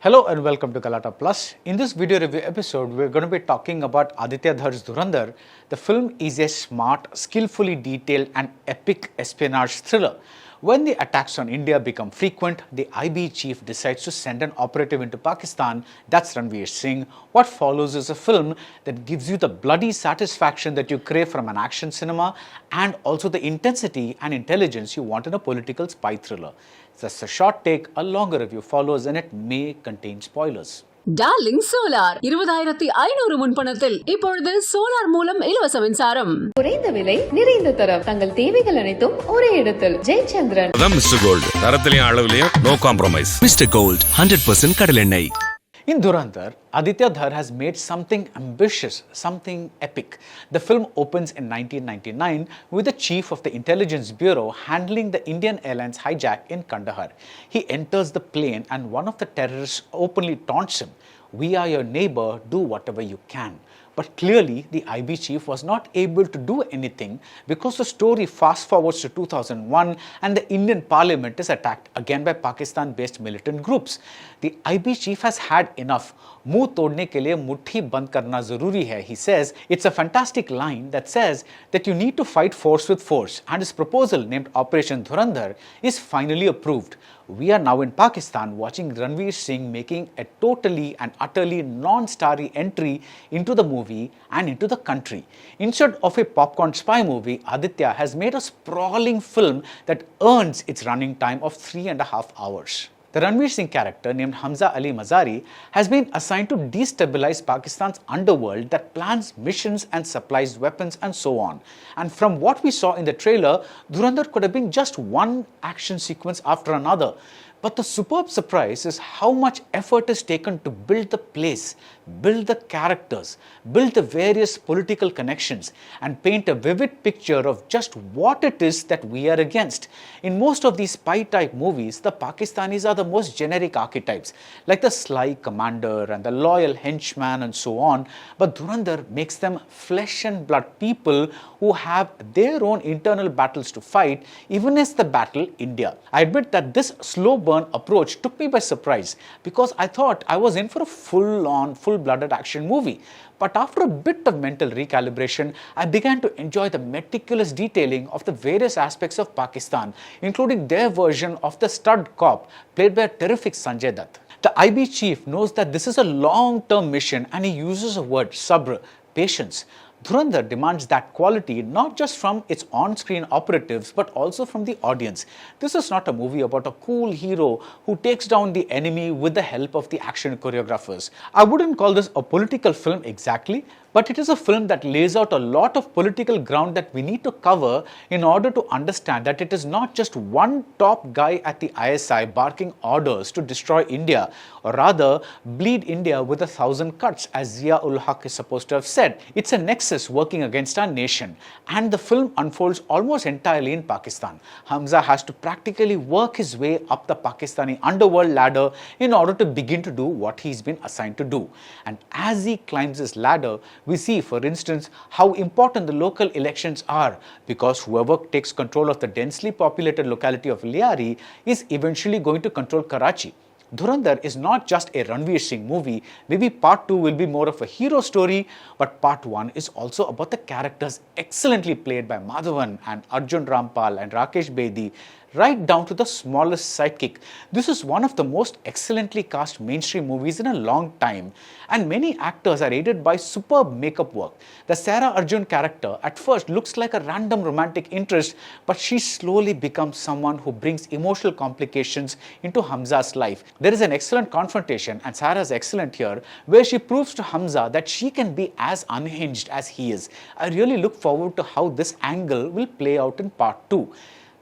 Hello and welcome to Galata Plus. In this video review episode, we're going to be talking about Aditya Dhar's Dhurandhar. The film is a smart, skillfully detailed and epic espionage thriller. When the attacks on India become frequent, the IB chief decides to send an operative into Pakistan, that's Ranveer Singh. What follows is a film that gives you the bloody satisfaction that you crave from an action cinema and also the intensity and intelligence you want in a political spy thriller. Just a short take, a longer review follows and it may contain spoilers. Darling solar 20,500 முன்பணத்தில் இப்பொழுது solar மூலம் இலவச மின்சாரம். குறைந்த விலை நிறைந்த தரம், தங்கள் தேவைகள் அனைத்தும் ஒரே இடத்தில். ஜெயச்சந்திரன். மிஸ்டர் கோல்ட், தரத்திலையும் அளவிலையும் நோ காம்ப்ரமைஸ். மிஸ்டர் கோல்ட் 100% கடல் எண்ணெய். In Dhurandhar, Aditya Dhar has made something ambitious, something epic. The film opens in 1999 with the chief of the intelligence bureau handling the Indian Airlines hijack in Kandahar. He enters the plane and one of the terrorists openly taunts him, "We are your neighbor, do whatever you can." But clearly, the IB chief was not able to do anything because the story fast forwards to 2001 and the Indian parliament is attacked again by Pakistan-based militant groups. The IB chief has had enough. मुंह तोड़ने के लिए मुट्ठी बंद करना जरूरी है, he says. It's a fantastic line that says that you need to fight force with force, and his proposal named Operation Dhurandhar is finally approved. We are now in Pakistan watching Ranveer Singh making a totally and utterly non-starry entry into the movie and into the country. Instead of a popcorn spy movie, Aditya has made a sprawling film that earns its running time of 3.5 hours. The Ranveer Singh character named Hamza Ali Mazari has been assigned to destabilize Pakistan's underworld that plans missions and supplies weapons and so on. And from what we saw in the trailer, Dhurandhar could have been just one action sequence after another. But the superb surprise is how much effort is taken to build the place, build the characters, build the various political connections, and paint a vivid picture of just what it is that we are against. In most of these spy-type movies, the Pakistanis are the most generic archetypes, like the sly commander and the loyal henchman and so on. But Dhurandhar makes them flesh and blood people who have their own internal battles to fight, even as the battle India. I admit that this slow burn approach took me by surprise because I thought I was in for a full-on, full-blooded action movie. But after a bit of mental recalibration, I began to enjoy the meticulous detailing of the various aspects of Pakistan, including their version of the stud cop played by a terrific Sanjay Dutt. The IB chief knows that this is a long-term mission and he uses a word, sabr, patience. Dhurandhar demands that quality not just from its on-screen operatives but also from the audience. This is not a movie about a cool hero who takes down the enemy with the help of the action choreographers. I wouldn't call this a political film exactly, but it is a film that lays out a lot of political ground that we need to cover in order to understand that it is not just one top guy at the ISI barking orders to destroy India, or rather bleed India with 1,000 cuts, as Zia-ul-Haq is supposed to have said. It's a nexus working against our nation, and the film unfolds almost entirely in Pakistan. Hamza has to practically work his way up the Pakistani underworld ladder in order to begin to do what he's been assigned to do. And as he climbs this ladder, we see, for instance, how important the local elections are, because whoever takes control of the densely populated locality of Liari is eventually going to control Karachi. Dhurandhar is not just a Ranveer Singh movie. Maybe part 2 will be more of a hero story, but part 1 is also about the characters excellently played by Madhavan and Arjun Rampal and Rakesh Bedi, right down to the smallest sidekick. This is one of the most excellently cast mainstream movies in a long time, and many actors are aided by superb makeup work. The Sarah Arjun character at first looks like a random romantic interest, but she slowly becomes someone who brings emotional complications into Hamza's life. There is an excellent confrontation, and Sarah is excellent here, where she proves to Hamza that she can be as unhinged as he is. I really look forward to how this angle will play out in part 2.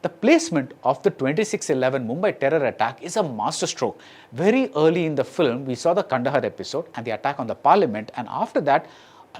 The placement of the 26/11 Mumbai terror attack is a masterstroke. Very early in the film, we saw the Kandahar episode and the attack on the parliament, and after that,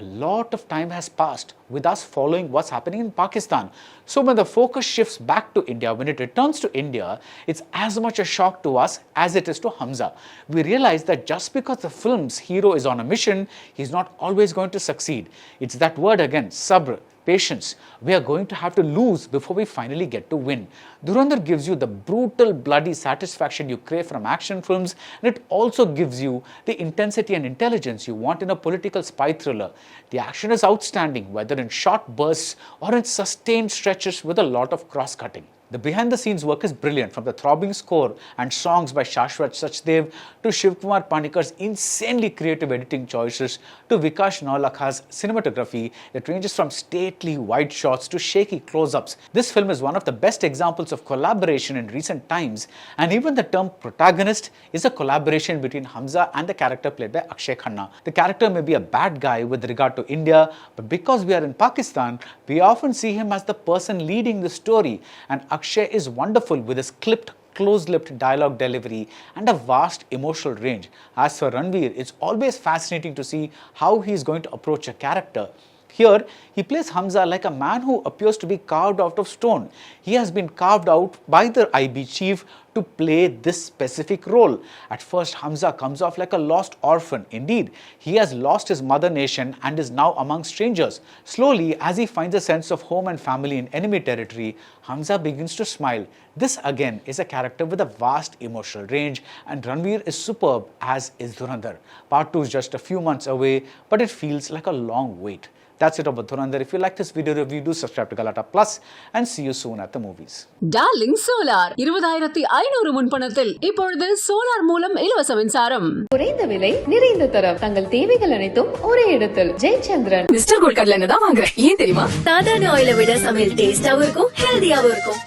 a lot of time has passed with us following what's happening in Pakistan. So when the focus shifts back to India, when it returns to India, it's as much a shock to us as it is to Hamza. We realize that just because the film's hero is on a mission, he's not always going to succeed. It's that word again, sabr, patience. We are going to have to lose before we finally get to win. Dhurandhar gives you the brutal, bloody satisfaction you crave from action films, and it also gives you the intensity and intelligence you want in a political spy thriller. The action is outstanding, whether in short bursts or in sustained stretches with a lot of cross-cutting. The behind-the-scenes work is brilliant, from the throbbing score and songs by Shashwat Sachdev to Shivkumar Panikar's insanely creative editing choices to Vikash Naulakha's cinematography that ranges from stately wide shots to shaky close-ups. This film is one of the best examples of collaboration in recent times, and even the term protagonist is a collaboration between Hamza and the character played by Akshay Khanna. The character may be a bad guy with regard to India, but because we are in Pakistan, we often see him as the person leading the story, and Akshay is wonderful with his clipped, close-lipped dialogue delivery and a vast emotional range. As for Ranveer, it's always fascinating to see how he is going to approach a character. Here, he plays Hamza like a man who appears to be carved out of stone. He has been carved out by the IB chief to play this specific role. At first, Hamza comes off like a lost orphan. Indeed, he has lost his mother nation and is now among strangers. Slowly, as he finds a sense of home and family in enemy territory, Hamza begins to smile. This again is a character with a vast emotional range, and Ranveer is superb, as is Dhurandhar. Part 2 is just a few months away, but it feels like a long wait. That's it about Dhurandhar. If you like this video review, do subscribe to Galata Plus and see you soon at the movies. Darling Solar 20500 முன்பணத்தில் இப்பொழுது solar மூலம் இலவச மின்சாரம். குறைந்த விலை நிறைந்த தரம் தங்கள் தேவைகள் அனைத்தும் ஒரே இடத்தில். ஜெயச்சந்திரன் மிஸ்டர் கோல்ட் கடலை தான் வாங்குறேன். ஏன் தெரியுமா? சாதாரண ஆயிலை விட சமையல் டேஸ்டாவும் இருக்கும், ஹெல்தியாவும் இருக்கும்.